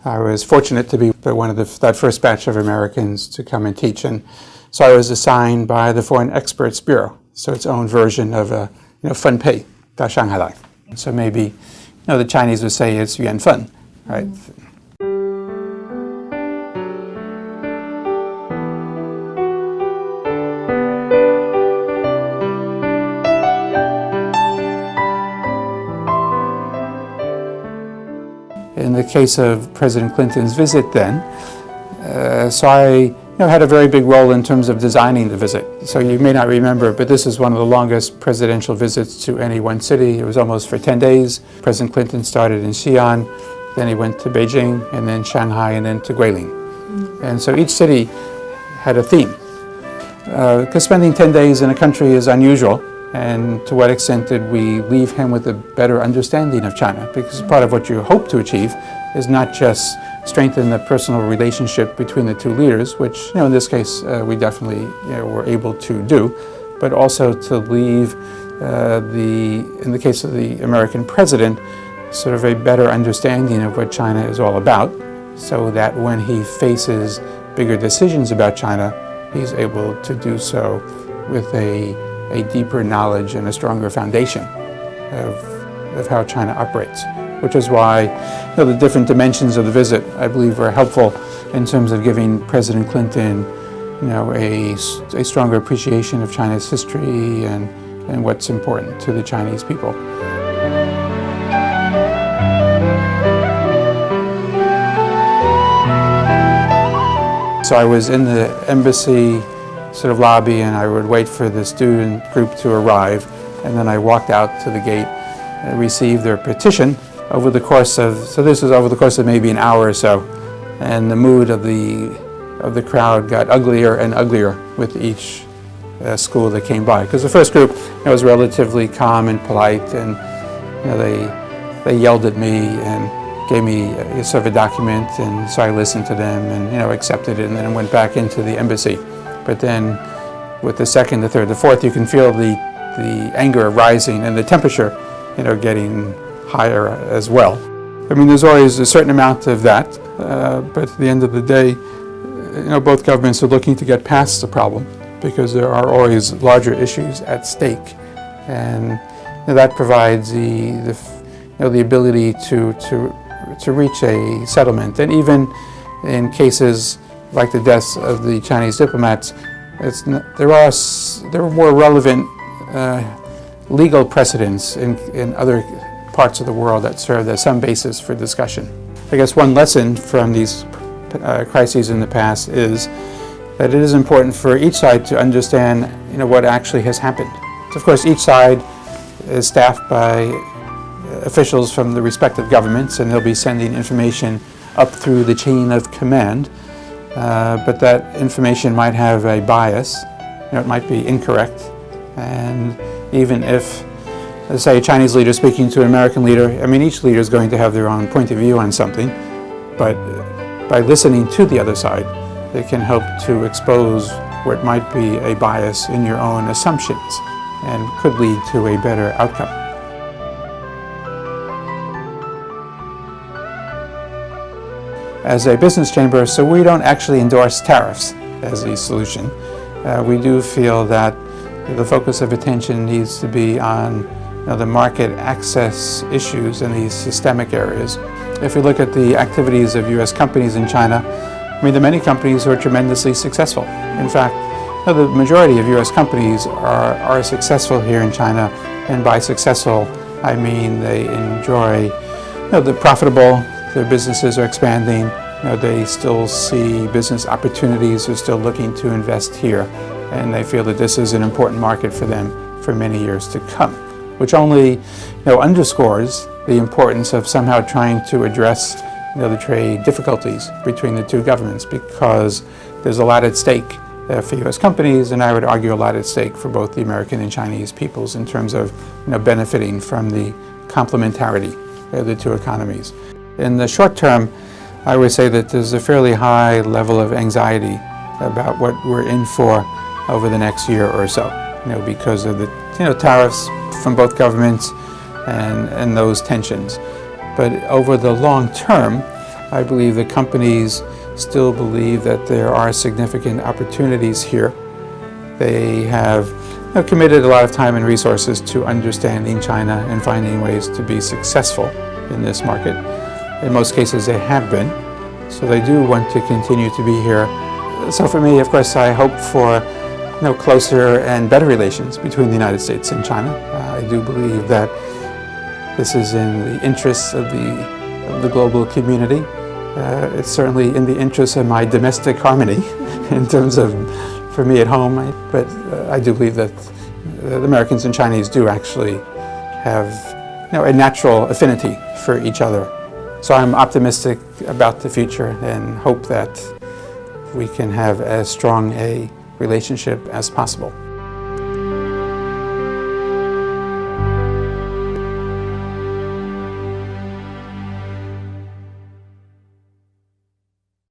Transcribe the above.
I was fortunate to be one of that first batch of Americans to come and teach, and so I was assigned by the Foreign Experts Bureau, so its own version of a Fun Pei, da Shanghai. So maybe the Chinese would say it's yuan fun, right? In the case of President Clinton's visit then, so I had a very big role in terms of designing the visit. So you may not remember, but this is one of the longest presidential visits to any one city. It was almost for 10 days. President Clinton started in Xi'an, then he went to Beijing, and then Shanghai, and then to Guilin. And so each city had a theme. Because spending 10 days in a country is unusual, and to what extent did we leave him with a better understanding of China? Because part of what you hope to achieve is not just strengthen the personal relationship between the two leaders, which in this case we definitely were able to do, but also to leave in the case of the American president, sort of a better understanding of what China is all about, so that when he faces bigger decisions about China, he's able to do so with a deeper knowledge and a stronger foundation of how China operates, which is why the different dimensions of the visit, I believe, were helpful in terms of giving President Clinton a stronger appreciation of China's history and what's important to the Chinese people. So I was in the embassy sort of lobby, and I would wait for the student group to arrive, and then I walked out to the gate and received their petition. Over the course of, so this was over the course of maybe an hour or so, and the mood of the crowd got uglier and uglier with each school that came by. Because the first group was relatively calm and polite, and they yelled at me and gave me sort of a document, and so I listened to them and accepted it, and then went back into the embassy. But then with the second, the third, the fourth, you can feel the anger rising and the temperature getting higher as well. I mean, there's always a certain amount of that, but at the end of the day, both governments are looking to get past the problem, because there are always larger issues at stake, and that provides the ability to reach a settlement. And even in cases like the deaths of the Chinese diplomats, there are more relevant legal precedents in other parts of the world that serve as some basis for discussion. I guess one lesson from these crises in the past is that it is important for each side to understand what actually has happened. So of course, each side is staffed by officials from the respective governments, and they'll be sending information up through the chain of command, but that information might have a bias. It might be incorrect, and even if, let's say, a Chinese leader speaking to an American leader, I mean, each leader is going to have their own point of view on something, but by listening to the other side, it can help to expose what might be a bias in your own assumptions and could lead to a better outcome. As a business chamber, so we don't actually endorse tariffs as a solution. We do feel that the focus of attention needs to be on the market access issues in these systemic areas. If we look at the activities of U.S. companies in China, I mean, there are many companies who are tremendously successful. In fact, the majority of U.S. companies are successful here in China, and by successful, I mean they enjoy, they're profitable, their businesses are expanding, they still see business opportunities, they're still looking to invest here, and they feel that this is an important market for them for many years to come, which only underscores the importance of somehow trying to address the trade difficulties between the two governments, because there's a lot at stake for U.S. companies, and I would argue a lot at stake for both the American and Chinese peoples in terms of benefiting from the complementarity of the two economies. In the short term, I would say that there's a fairly high level of anxiety about what we're in for over the next year or so, because of the tariffs from both governments and those tensions. But over the long term, I believe the companies still believe that there are significant opportunities here. They have committed a lot of time and resources to understanding China and finding ways to be successful in this market. In most cases they have been, so they do want to continue to be here. So for me, of course, I hope for closer and better relations between the United States and China. I do believe that this is in the interests of the global community. It's certainly in the interests of my domestic harmony in terms of for me at home, but I do believe that the Americans and Chinese do actually have a natural affinity for each other. So I'm optimistic about the future and hope that we can have as strong a relationship as possible.